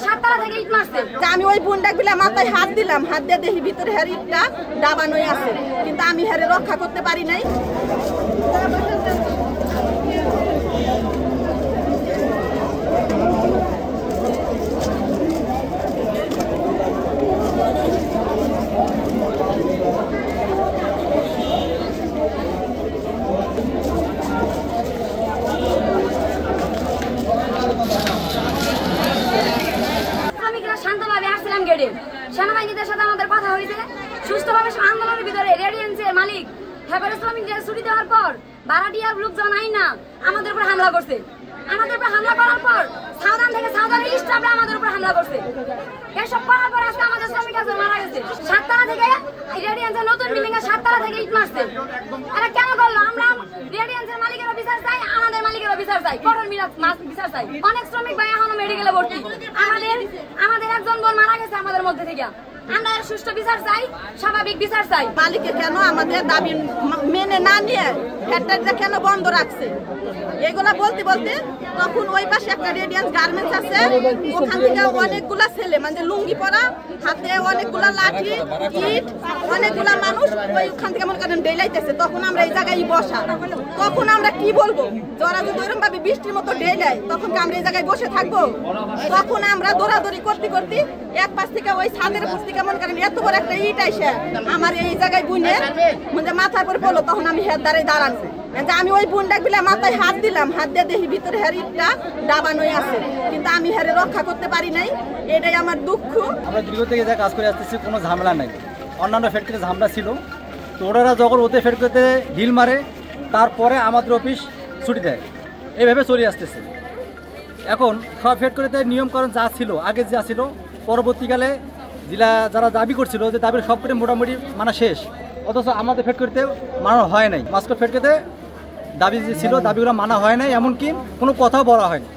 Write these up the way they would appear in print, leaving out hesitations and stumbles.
7 থেকে ইট মারছে। আমি ওই বুনডাক বিলে মাথায় হাত দিলাম, হাত দিয়ে দেখি ভিতরে হেরিটা দাবানোই আছে, কিন্তু আমি হেরে রক্ষা করতে পারি নাই। সেনাবাহিনীদের সাথে আমাদের কথা হয়েছে, সুস্থভাবে আন্দোলনের ভিতরে রেডিয়েন্সের মালিক হেফাজত শ্রমিকদের ছুটি দেওয়ার পর ভাড়াটিয়ার লোকজন আইনা আমাদের উপর হামলা করছে। আমাদের উপর হামলা করার পর সাউদান থেকে সাউদানের স্টাফরা আমাদের উপর হামলা করছে। এসব করার পর আজকে আমাদের শ্রমিক আছে মারা গেছে। 7 তালা থেকে রেডিয়েন্সের নতুন বিল্ডিং এর 7 তালা থেকে ইট মারছে। এরা কেন করলো? আমরা রেডিয়েন্সের মালিকেরও বিচার চাই, আমাদের মালিকেরও বিচার চাই, কঠোর বিচার চাই। অনেক শ্রমিক ভাই এখনো মেডিকেলে ভর্তি। আমাদের একজন বোন মারা গেছে আমাদের মধ্যে থেকে। আমরা সুষ্ঠু বিচার চাই, স্বাভাবিক বিচার চাই। মালিকে কেন আমাদের দাবি মেনে না নিয়ে ফ্যাক্টরিটা কেন বন্ধ রাখছে এগুলা বলতে বলতে তখন ওই পাশে একটা রেডিয়েন্স গার্মেন্টস আছে, ওখান থেকে অনেকগুলা ছেলে মানে লুঙ্গি পরা, হাতে অনেকগুলা লাঠি, ইট, অনেকগুলা মানুষ ওইখান থেকে মনে করেন ডেলাইতেছে। তখন আমরা এই জায়গায় বসা, তখন আমরা কি বলবো? যারা যদি ওরকম ভাবে বৃষ্টির মতো ডেলায় তখন কি আমরা এই জায়গায় বসে থাকবো? তখন আমরা দৌড়াদৌড়ি করতে করতে এক পাশ থেকে ওই ছাদের পাশ থেকে মনে করেন এত বড় একটা ইট আইসে আমার এই জায়গায় বুনে মানে মাথার পর পড়লো। তখন আমি হের দ্বারে দাঁড়াচ্ছি, আমি ওই বুনডাক বিলে মাথায় হাত দিলাম, হাত দিয়ে দেখি ভিতরে হেরিটা দাবানোই আছে, কিন্তু আমি হেরে রক্ষা করতে পারি নাই। এটাই আমার দুঃখ। আমরা দীর্ঘ থেকে যা কাজ করে আসতেছি, কোনো ঝামেলা নাই। অন্যান্য ফ্যাক্টরিতে ঝামেলা ছিল, তো ওরা যখন ওদের ফ্যাক্টরিতে ঢিল মারে তারপরে আমাদের অফিস ছুটি দেয়, এইভাবে চলে আসতেছে। এখন সব ফ্যাক্টরিতে নিয়মকরণ যা ছিল, আগে যা ছিল, পরবর্তীকালে যারা দাবি করছিল যে দাবির সবকটি মোটামুটি মানা শেষ, অথচ আমাদের ফ্যাক্টরিতে মানা হয় নাই। মাস্কো ফ্যাক্টরিতে দাবি যে ছিল দাবিগুলো মানা হয় নাই, এমনকি কোনো কথাও বলা হয়নি।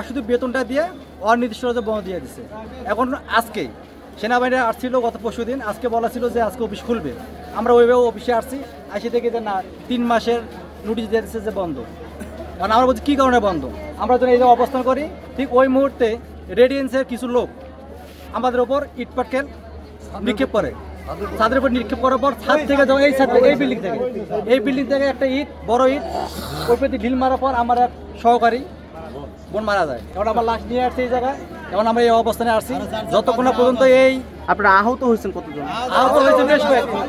শুধু বেতনটা দিয়ে অনির্দিষ্ট বন্ধ দিয়ে দিচ্ছে। এখন আজকে সেনাবাহিনীরা আসছিল গত পরশু দিন, আজকে বলা ছিল যে আজকে অফিস খুলবে। আমরা ওইভাবে অফিসে আসছি, আসি দেখি যে না 3 মাসের নোটিশ দিয়ে দিচ্ছে যে বন্ধ। কারণ আমরা বলছি কী কারণে বন্ধ? আমরা যখন এই জায়গায় অবস্থান করি ঠিক ওই মুহূর্তে রেডিয়েন্সের কিছু লোক আমাদের ওপর ইট পাটকেল নিক্ষেপ করে। ছাদের উপর নিক্ষেপ করার পর ছাদ থেকে যখন এই বিল্ডিং থেকে একটা ইট, বড় ইট, ওই প্রতি ঢিল মারার পর আমার এক সহকারী বোন মারা যায়। এখন আমার লাশ নিয়ে আসছে এই জায়গায়, এখন আমরা এই অবস্থানে আসছি যতক্ষণ না পর্যন্ত এই। আপনারা আহত হয়েছেন কতজন? আহত হয়েছে বেশ কয়েকজন।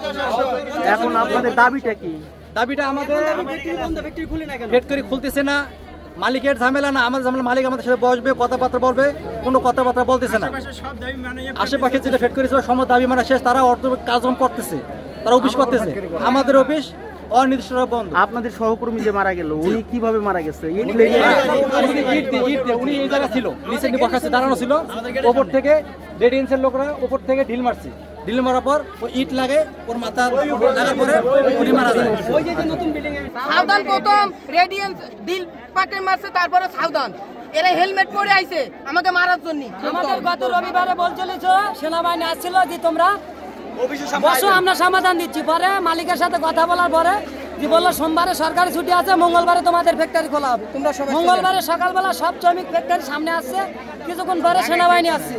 এখন আপনাদের দাবিটা কি? দাবিটা আমাদের ফ্যাক্টরি খুলতেছে না, মালিকের ঝামেলা না, আমাদের ঝামেলা। মালিক আমাদের সাথে বসবে, কথাবার্তা বলবে, কোনো কথাবার্তা বলতেছে না। আশেপাশে যেটা ফ্যাক্টরি ছিল সব দাবি মানা শেষ, তারা অর্থ কাজকর্ম করতেছে, তারা অফিস করতেছে, আমাদের অফিস অনির্দিষ্ট বন্ধ। আপনাদের সহকর্মী যে মারা গেল, উনি কিভাবে মারা গেছে? উনি এই জায়গা ছিল, রিসেন্টলি বসাচ্ছে, দাঁড়ানো ছিল, ওপর থেকে রেডিয়েন্সের লোকরা ওপর থেকে ঢিল মারছে। ঢিল মারার পর ওই ইট লাগে ওর মাথা লাগার পরে উনি মারা যায়। সাউদান প্রথম রেডিয়েন্স ঢিল পাটে মারছে, তারপরে সাউদান এরা হেলমেট পরে আইছে আমাকে মারার জন্য। আমাদের গত রবিবারে বলছিল সেনাবাহিনী আসছিল যে তোমরা বসো, আমরা সমাধান দিচ্ছি। পরে মালিকের সাথে কথা বলার পরে যে বললো সোমবারে সরকারি ছুটি আছে, মঙ্গলবারে তোমাদের ফ্যাক্টরি খোলা হবে। মঙ্গলবারে সকালবেলা সব শ্রমিক ফ্যাক্টরি সামনে আসছে, কিছুক্ষণ পরে সেনাবাহিনী আসছে।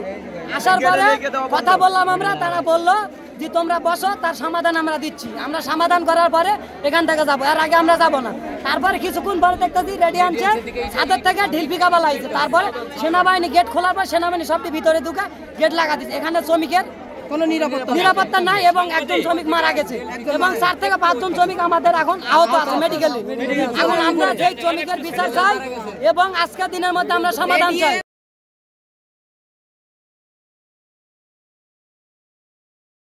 আসার পরে কথা বললাম আমরা, তারা বললো যে তোমরা বসো, তার সমাধান আমরা দিচ্ছি। আমরা সমাধান করার পরে এখান থেকে যাবো, এর আগে আমরা যাবো না। তারপরে কিছুক্ষণ পরে দেখতেছি রেডিয়েন্সের ছাদের থেকে ঢিল পিকা বলা হয়েছে। তারপরে সেনাবাহিনী গেট খোলার পর সেনাবাহিনী সবটি ভিতরে ঢুকে গেট লাগা দিচ্ছে। এখানে শ্রমিকের কোনো নিরাপত্তা নাই এবং একজন শ্রমিক মারা গেছে এবং 4 থেকে 5 জন শ্রমিক আমাদের এখন আহত আছে মেডিকেলে। এখন আমরা সেই শ্রমিকের বিচার চাই এবং আজকের দিনের মধ্যে আমরা সমাধান চাই।